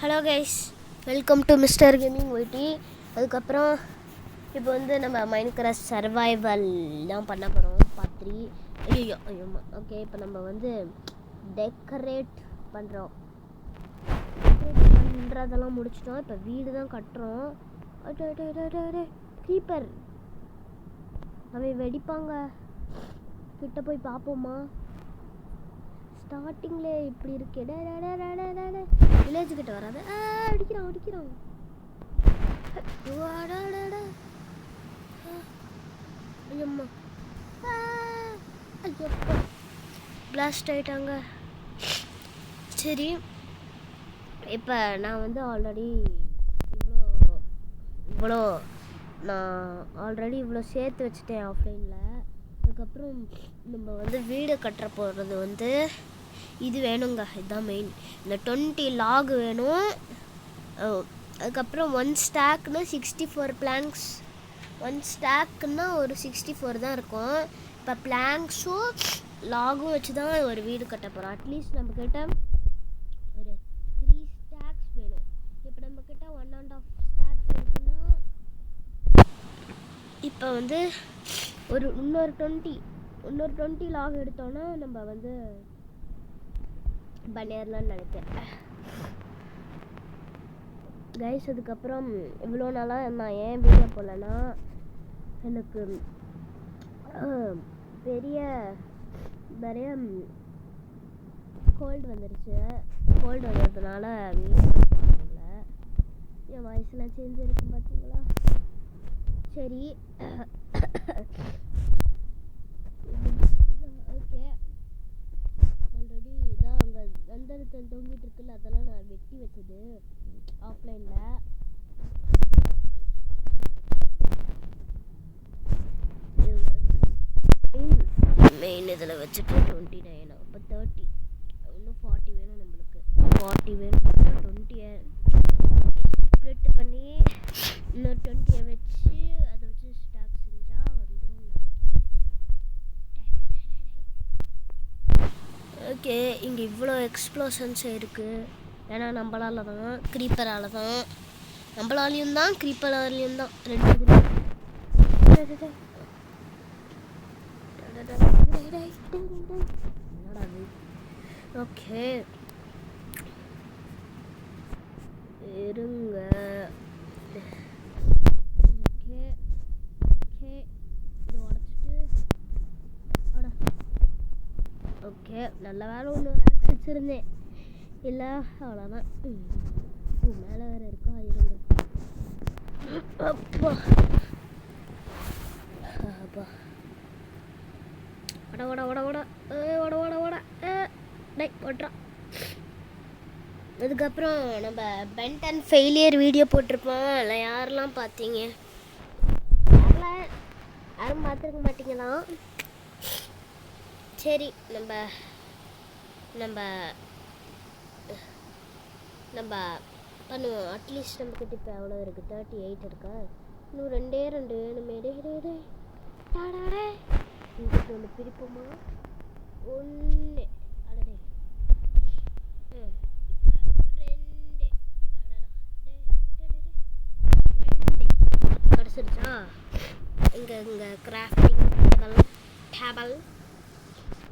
Hello guys, welcome to mister gaming YT. அதுக்கப்புறம் இப்போ வந்து நம்ம மைன்கிராஃப்ட் சர்வைவல் தான் பண்ண போகிறோம். பார்ட் 3. ஐயோ ஓகே. இப்போ நம்ம வந்து டெக்கரேட் பண்ணுறதெல்லாம் முடிச்சிட்டோம். இப்போ வீடு தான் கட்டுறோம். க்ரீப்பர் அவன் வெடிப்பாங்க. கிட்ட போய் பார்ப்போமா? ஸ்டார்டிங்ல இப்படி இருக்கு. வில்லேஜ் கிட்ட வராது. அடிக்கிறான். ஐயம்மா, ஐயப்பா, பிளாஸ்ட் ஆயிட்டாங்க. சரி, இப்போ நான் வந்து ஆல்ரெடி இவ்வளோ சேர்த்து வச்சுட்டேன் ஆஃப்லைனில். அதுக்கப்புறம் நம்ம வந்து வீடு கட்டுற போகிறது வந்து இது வேணுங்க. இதுதான் மெயின். இந்த 20 லாக் வேணும். அதுக்கப்புறம் 1 ஸ்டாக்னா 64 பிளாங்க்ஸ். 1 ஸ்டாக்குன்னா ஒரு 64 தான் இருக்கும். இப்போ பிளாங்க்ஸும் லாகும் வச்சு தான் ஒரு வீடு கட்ட போகிறோம். அட்லீஸ்ட் நம்மக்கிட்ட ஒரு 3 ஸ்டாக்ஸ் வேணும். இப்போ நம்மக்கிட்ட 1.5 ஸ்டாக்ஸ் இருக்குன்னா இப்போ வந்து இன்னொரு 20 லாக் எடுத்தோன்னா நம்ம வந்து பண்ணிடலான்னு நினைக்கிறேன் கைஸ். அதுக்கப்புறம் இவ்வளோ நாளாக நான் ஏன் வீடியோ போடலன்னா, எனக்கு நிறைய கோல்டு வந்துருச்சு. கோல்டு வந்ததுனால வீடியோ போடல. என் வாய்ஸ்லாம் சேஞ்ச் இருக்கும் பார்த்தீங்களா? சரி, ஓகே. ஆல்ரெடி இதான் அங்கே வெந்தரத்தில் தொங்கிட்டு இருக்குல்ல, அதெல்லாம் நான் வெட்டி வச்சது ஆஃப்லைனில். மெயின் இதில் வச்சுட்டு 29, அப்போ 30, இன்னும் 40 வேணும். நம்மளுக்கு 40 வேணும். 20 ஸ்ப்ளிட் பண்ணி இன்னொரு 20 வச்சு அதை வச்சு ஸ்டாக் செஞ்சால் வந்துடும் நினைக்கிறேன். ஓகே, இங்கே இவ்வளோ எக்ஸ்ப்ளோஷன்ஸ் இருக்குது. ஏன்னா நம்மளால தான், க்ரீப்பரால் தான். நம்மளாலையும் தான், க்ரீப்பராலையும் தான், ரெண்டு இதுலையும். ஓகே, இருங்க. ஓகே, இதை உடச்சிட்டு ஓகே. நல்ல வேலை இன்னொரு ஆக்ஸ் வச்சுருந்தேன். இல்லை அவ்வளோதான். மேலே வேறு இருக்கா? இருங்க. அப்பா ஓட்டுறான். அதுக்கப்புறம் நம்ம பென்டன் ஃபெயிலியர் வீடியோ போட்டிருப்போம். அதில் யாரெல்லாம் பார்த்தீங்க? யாரும் பார்த்துருக்க மாட்டீங்களா? சரி, நம்ம பண்ணுவோம். அட்லீஸ்ட் நம்மக்கிட்ட இப்போ எவ்வளோ இருக்குது? 38 இருக்கா? இன்னும் 2 வேணுமே. இங்கிட்ட ஒன்று பிரிப்போமா? 1 அடடே. இப்போ 2 கிடச்சிருச்சா? இங்கே கிராஃப்டிங் டேபிள்.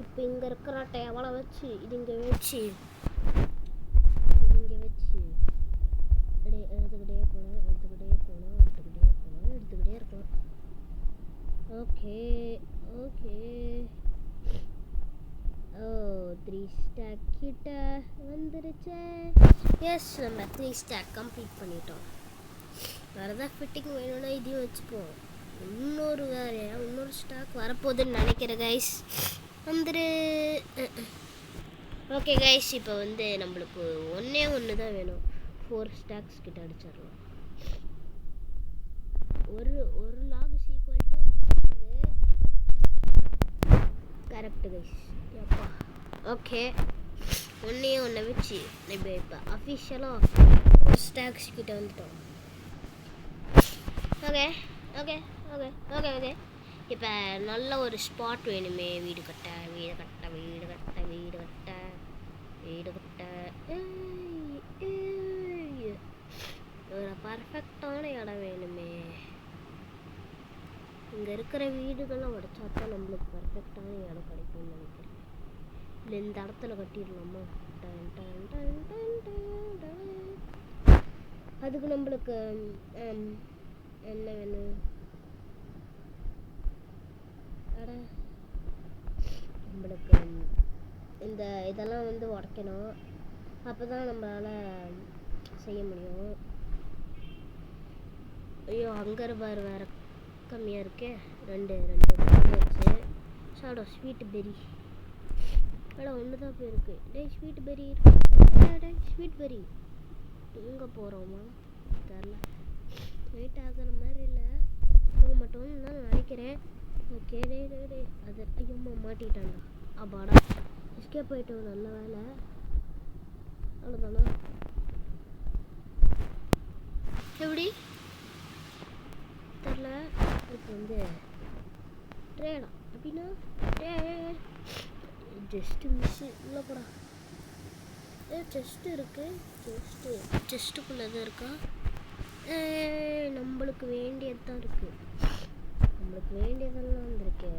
இப்போ இங்கே இருக்கிற டேபிளை வச்சு இது இங்கே வச்சு எடுத்துக்கிட்டே இருக்கலாம். ஓகே. 3 ஸ்டாக் கிட்ட வந்துருச்சு. எஸ், நம்ம 3 ஸ்டாக் கம்ப்ளீட் பண்ணிட்டோம். வேறு ஏதாவது ஃபிட்டிங் வேணும்னா இதையும் வச்சுப்போம். இன்னொரு ஸ்டாக் வரப்போகுதுன்னு நினைக்கிறேன் கைஸ். வந்துரு. ஓகே கைஸ், இப்போ வந்து நம்மளுக்கு ஒன்று தான் வேணும். 4 ஸ்டாக்ஸ் கிட்ட அடிச்சிடலாம். ஒரு log equal to correct guys. அப்பா ஓகே. ஒன்று வச்சு இப்போ அஃபிஷியலாக 4 ஸ்டாக்ஸ் கிட்ட வந்துட்டோம். ஓகே. இப்போ நல்ல ஒரு ஸ்பாட் வேணுமே. வீடு கட்ட. இங்கே இருக்கிற வீடுகள்லாம் உடைச்சா தான் நம்மளுக்கு பர்ஃபெக்டான இடம் கிடைக்கும்னு நினைக்கிறேன். இல்லை இந்த இடத்துல கட்டிடலாமா? அதுக்கு நம்மளுக்கு என்ன வேணும்? நம்மளுக்கு இந்த இதெல்லாம் வந்து உடைக்கணும். அப்போ தான் நம்மளால் செய்ய முடியும். ஐயோ அங்கே பாரு வேறு கம்மியாக இருக்கே. ரெண்டு வச்சு சாடோ ஸ்வீட் பெரி. ஒன்று தான் போயிருக்கு. டேய் ஸ்வீட் பெரி இருக்கு. ஸ்வீட் பெரி எங்கே போகிறோமா தெரில. வெயிட் ஆகிற மாதிரி இல்லை. போக மாட்டோம்னு தான் நினைக்கிறேன். ஓகே டே அது ஐயோம்மா மாட்டிக்கிட்டான்டா. அப்பாடா எஸ்கேப் போயிட்டோம். நல்ல வேலை. அவ்வளோதானா? எப்படி தெரில. இப்போ வந்து ட்ரேடா அப்படின்னா ஜஸ்ட்டு மிஸ்ஸு இல்லை போடா. செஸ்ட்டு இருக்குது. செஸ்ட்டுக்குள்ளே தான் இருக்கா? நம்மளுக்கு வேண்டியது தான் இருக்குது. நம்மளுக்கு வேண்டியதெல்லாம் வந்திருக்கு.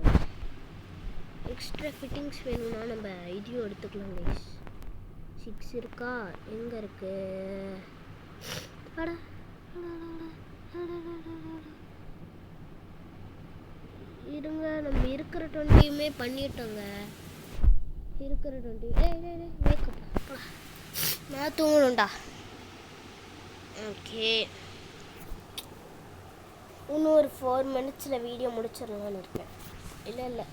எக்ஸ்ட்ரா ஃபிட்டிங்ஸ் வேணும்னா நம்ம ஐடியோ எடுத்துக்கலாம் கைஸ். 6 இருக்கா? எங்கே இருக்கு? இருங்க, நம்ம இருக்கிற 20யுமே பண்ணிட்டோங்க. இருக்கிற 20 மேக்கப் நான் தூங்கணும்டா. ஓகே இன்னும் ஒரு 4 மினிட்ஸில் வீடியோ முடிச்சிடலான்னு இருக்கேன். இல்லை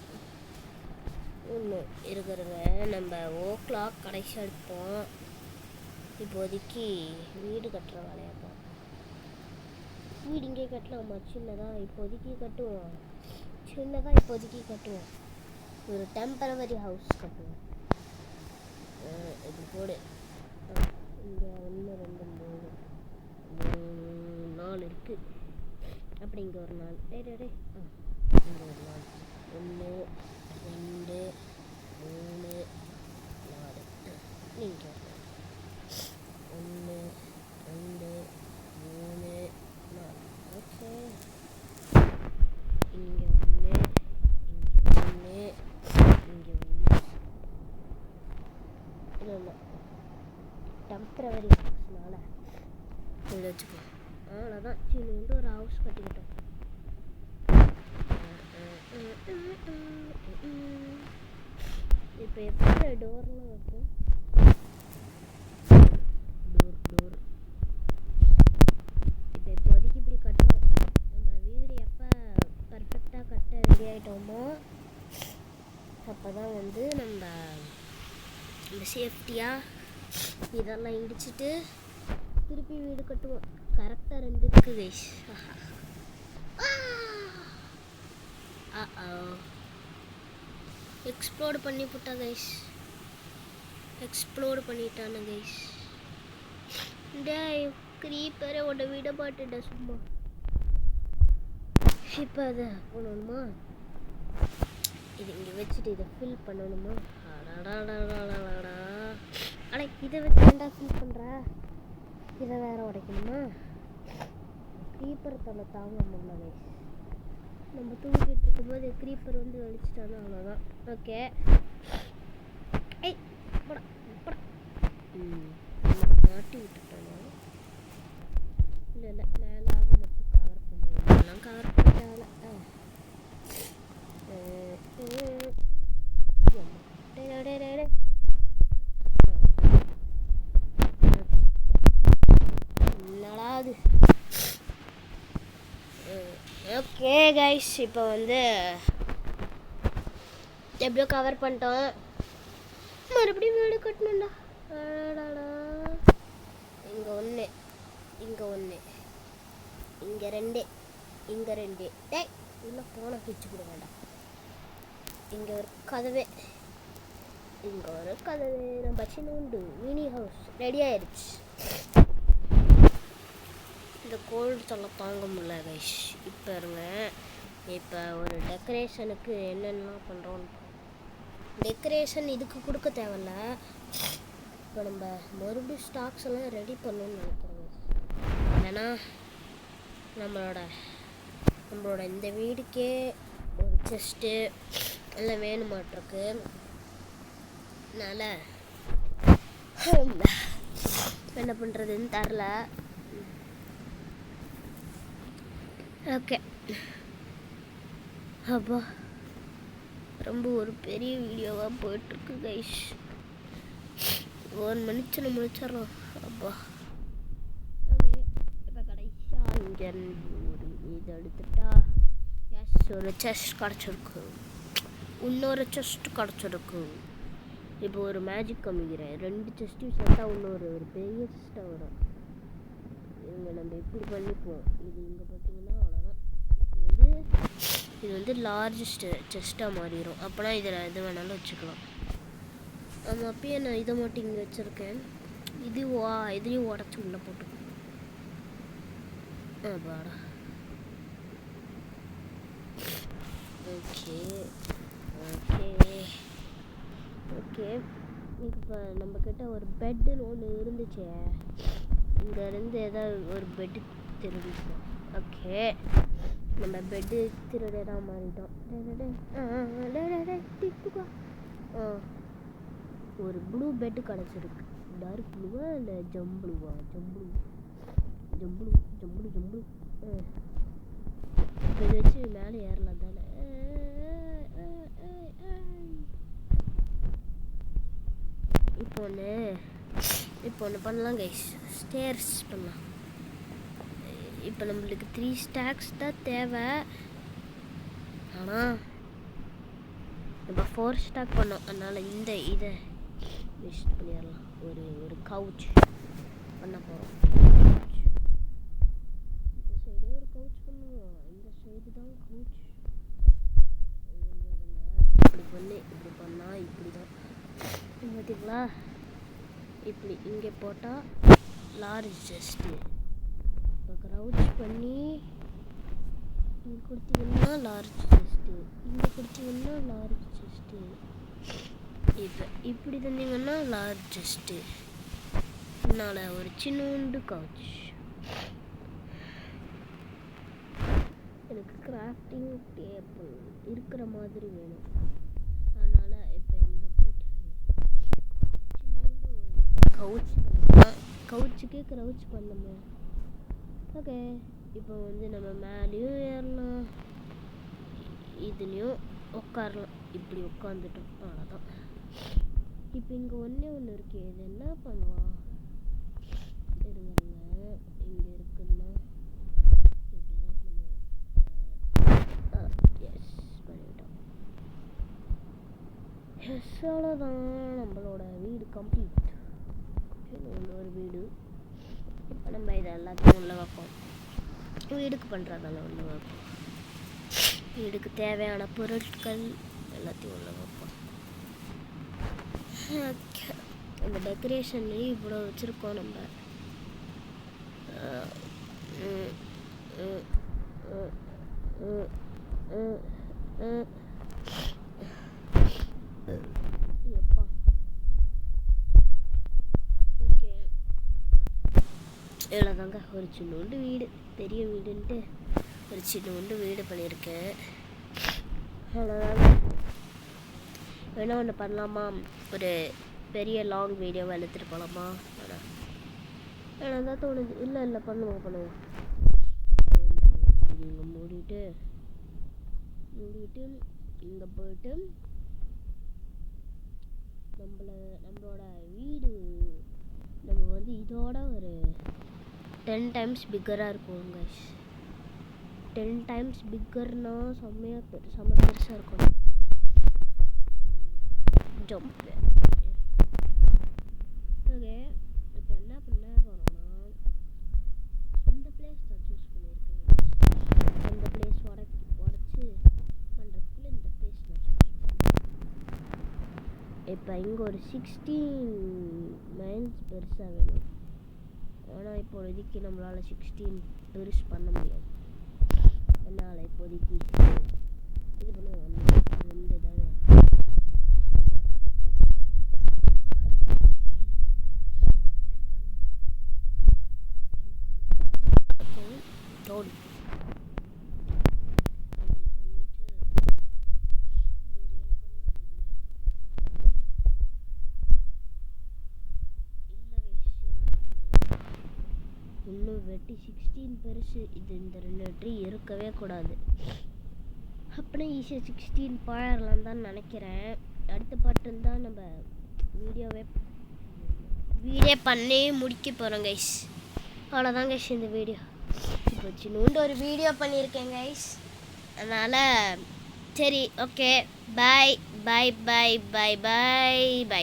ஒன்று இருக்கிறங்க. நம்ம o'clock கடைசி எடுப்போம். இப்போதைக்கு வீடு கட்டுற வேலையாப்போம். வீடு இங்கே கட்டலாமா? சின்னதாக இப்போதைக்கு கட்டுவோம். ஒரு டெம்பரவரி ஹவுஸ் கட்டுவோம். இது போடு. இங்கே 1 2 3 4 இருக்குது. அப்படி இங்கே ஒரு 4. இங்கே ஒரு 4. 1 2 3 4. இங்கே 1 2 3 4. ஓகே இங்கே 1 இல்லை டெம்பரவரி ஹவுஸ்னால இதை வச்சுக்கோ. அவ்வளோதான். சின்ன ஒரு ஹவுஸ் கட்டிக்கிட்டோம். இப்போ எப்படி டோர்லாம் வைப்போம்? டோர் இப்போ இப்போதைக்கு இப்படி கட்டுறோம். நம்ம வீடு எப்போ பர்ஃபெக்டாக கட்ட ரெடி ஆகிட்டோமோ அப்போ தான் வந்து நம்ம இந்த சேஃப்டியாக இதெல்லாம் இடிச்சிட்டு திருப்பி வீடு கட்டுவோம். கரெக்டாக 2 இருக்குது கைஸ். எக்ஸ்ப்ளோர் பண்ணி போட்டா கைஸ். Explore பண்ணிட்டானு guys. டேய் க்ரீப்பரை உன்னை விட மாட்டேன்டா சும்மா. இப்போ அதை பண்ணணுமா? இது இங்கே வச்சுட்டு இதை ஃபில் பண்ணணுமா? அட இதை வச்சு ஏன்டா ஃபில் பண்ணுற? இதை வேற உடைக்கணுமா? க்ரீப்பர் தொல்லை தாங்க முடியல கைஸ். நம்ம தூங்கிட்டு இருக்கும்போது க்ரீப்பர் வந்து வெளிச்சிட்டாங்க. அவ்வளோதான். ஓகே போடா மாட்டி விட்டுட்டானோ? இல்லை மேலாக மட்டும் கவர் பண்ணுவோம். எல்லாம் கவர் பண்ணிட்டால. என்னடாது? ஓகே கைஸ் இப்போ வந்து எப்படியோ கவர் பண்ணிட்டோம். மறுபடியும் வீடு கட்டணும்டா. இங்கே 1 இங்கே 1 இங்கே 2 இங்கே 2. டேய் உள்ள போன பிச்சு கூட வேண்டாம். இங்கே ஒரு கதவு, இங்கே ஒரு கதவு. நம்ம சின்ன உண்டு மினி ஹவுஸ் ரெடி ஆயிடுச்சு. இந்த கோல்டு தொல்லை தாங்க முடியல கைஸ். இப்போ இருங்க. இப்போ ஒரு டெக்கரேஷனுக்கு என்னென்னலாம் பண்ணுறோன்னு. டெக்கரேஷன் இதுக்கு கொடுக்க தேவையில்ல. இப்போ நம்ம மறுபடியும் ஸ்டாக்ஸ் எல்லாம் ரெடி பண்ணணும்னு நினைக்கிறோம். ஏன்னா நம்மளோட நம்மளோட இந்த வீடுக்கே ஒரு செஸ்ட்டு எல்லாம் வேணுமாட்டிருக்கு. அதனால் என்ன பண்ணுறதுன்னு தெரில. ஓகே, அப்பா ரொம்ப ஒரு பெரிய வீடியோவாக போயிட்டுருக்கு கைஸ். 1 மணிச்சு முடிச்சிடலாம். அப்பா ஓகே, இப்போ கடைசியாக இங்கே ஒரு இது எடுத்துட்டா எஸ் ஒரு செஸ்ட் கிடச்சிருக்கு. இன்னொரு செஸ்ட் கிடச்சிருக்கு. இப்போ ஒரு மேஜிக் காமிக்கிறேன். 2 செஸ்ட்டும் சேர்த்தா இன்னொரு பெரிய செஸ்ட்டாக வரும். இவங்க நம்ம இப்படி பண்ணிப்போம். இது இங்கே பார்த்தீங்கன்னா அவ்வளோதான். இப்போ இது வந்து லார்ஜ் செஸ்ட்டாக மாறிடும். அப்போனா இதில் எது வேணாலும் வச்சுக்கலாம். ஆமாம், அப்பயே நான் இதை மட்டும் இங்கே வச்சுருக்கேன். இதுலேயும் உடச்சி உள்ளே போட்டுக்கணும். பாடா ஓகே ஓகே ஓகே. இப்போ நம்மக்கிட்ட ஒரு பெட்டுன்னு ஒன்று இருந்துச்சு. இங்கேருந்து ஏதாவது ஒரு பெட்டு திருடிப்போம். ஓகே, நம்ம பெட்டு திருடதான் மாறிட்டோம். ஒரு ப்ளூ பெட்டு கிடச்சிருக்கு. டார்க் ப்ளூவா இல்லை ஜம்புளுவா? ஜம்புளு. இப்போ இதை வச்சு மேலே ஏறலாம் தானே? இப்போ ஒன்று பண்ணலாம் கைஸ். ஸ்டேர்ஸ் பண்ணலாம். இப்போ நம்மளுக்கு 3 ஸ்டாக்ஸ் தான் தேவை. ஆனால் நம்ம 4 ஸ்டாக் பண்ணோம். அதனால் இதை வேஸ்ட் பண்ணிடலாம். ஒரு கவுச் பண்ண போகிறோம். இந்த சைடே ஒரு கவுச் பண்ணுவோம். இந்த சைடு தான் கவுச். இப்படி பண்ணால் இப்படி தான் பார்த்தீங்களா? இப்படி இங்கே போட்டால் லார்ஜ் செஸ்ட்டு. இப்போ க்ரௌச் பண்ணி இங்கே கொடுத்தீங்கன்னா லார்ஜ் செஸ்ட்டு, இங்கே கொடுத்தீங்கன்னா லார்ஜ் செஸ்ட்டு. இப்போ இப்படி தந்தீங்கன்னா லார்ஜ் செஸ்ட்டு. இதனால் ஒரு சின்னூண்டு கவுச். எனக்கு கிராஃப்டிங் டேபிள் இருக்கிற மாதிரி வேணும். அதனால் இப்போ இங்கே போய்ட்டு சின்னூண்டு கவுச் பண்ணலாம். கவுச்சுக்கே க்ரௌச் பண்ணமே. ஓகே, இப்போ நம்ம மேலேயும் ஏறலாம், இதுலேயும் உட்காரலாம். இப்படி உட்காந்துட்டோம், அவ்வளோதான். இப்போ இங்கே ஒன்று இருக்குது. இது என்ன பண்ணலாம்? இருங்க, இங்கே இருக்குன்னா இப்படி தான் பண்ணுவோம். எஸ் பண்ணிட்டோம். எஸ், அவ்வளோதான். நம்மளோட வீடு கம்ப்ளீட். ஒரு வீடு. இப்போ நம்ம இதை எல்லாத்தையும் உள்ள வைப்போம். வீடுக்கு பண்ணுறதால உள்ள வைப்போம். வீடுக்கு தேவையான பொருட்கள் எல்லாத்தையும் உள்ள வைப்போம். ஓகே, இந்த டெக்கரேஷன்லேயும் இவ்வளோ வச்சுருக்கோம் நம்ம. எப்பா ஓகே, இவ்வளோதாங்க. ஒரு சின்னோண்டு வீடு, பெரிய வீடுன்ட்டு ஒரு சின்னோண்டு வீடு பண்ணியிருக்கேன். அவ்வளோதாங்க. வேணா ஒன்று பண்ணலாமா? ஒரு பெரிய லாங் வீடியோவை எடுத்துகிட்டு போகலாமா? வேணாம் தான் தோணுது. இல்லை பண்ணுவோம். இங்கே மூடிட்டு இங்கே போயிட்டு நம்மளோட வீடு நம்ம இதோட ஒரு 10 டைம்ஸ் பிக்கராக இருக்கும் கைஸ். 10 டைம்ஸ் பிக்கர்னா செம்ம பெருசாக இருக்கும். ஜம்ப். ஓகே, இப்போ என்ன பண்ண போகிறோன்னா இந்த பிளேஸ் தான் சூஸ் பண்ணியிருக்கேன். இந்த பிளேஸ் உடச்சி பண்ணுறதுக்குள்ள இந்த பிளேஸ் நான் சூஸ் பண்ணேன். இப்போ இங்கே ஒரு 16 மைல்ஸ் பெருசாக வேணும். ஆனால் இப்போதைக்கு நம்மளால் 16 பெருசு பண்ண முடியாது. என்னால் இப்போதைக்கு இது பண்ணுவோம். 2 தானே. இன்னும் வெட்டி 16 பெருசு. இது இந்த 2 ட்ரீ இருக்கவே கூடாது. அப்படியே ஈஸியாக 16 போயிடலாம் தான் நினைக்கிறேன். அடுத்த பாட்டு தான் நம்ம வீடியோ பண்ணி முடிக்க போகிறோம் கைஸ். அவ்வளோதான் கைஸ் இந்த வீடியோ. இப்போ சின்னோண்டு ஒரு வீடியோ பண்ணியிருக்கேன் கைஸ். அதனால் சரி, ஓகே, பாய் பாய் பாய் பாய் பாய் பாய்.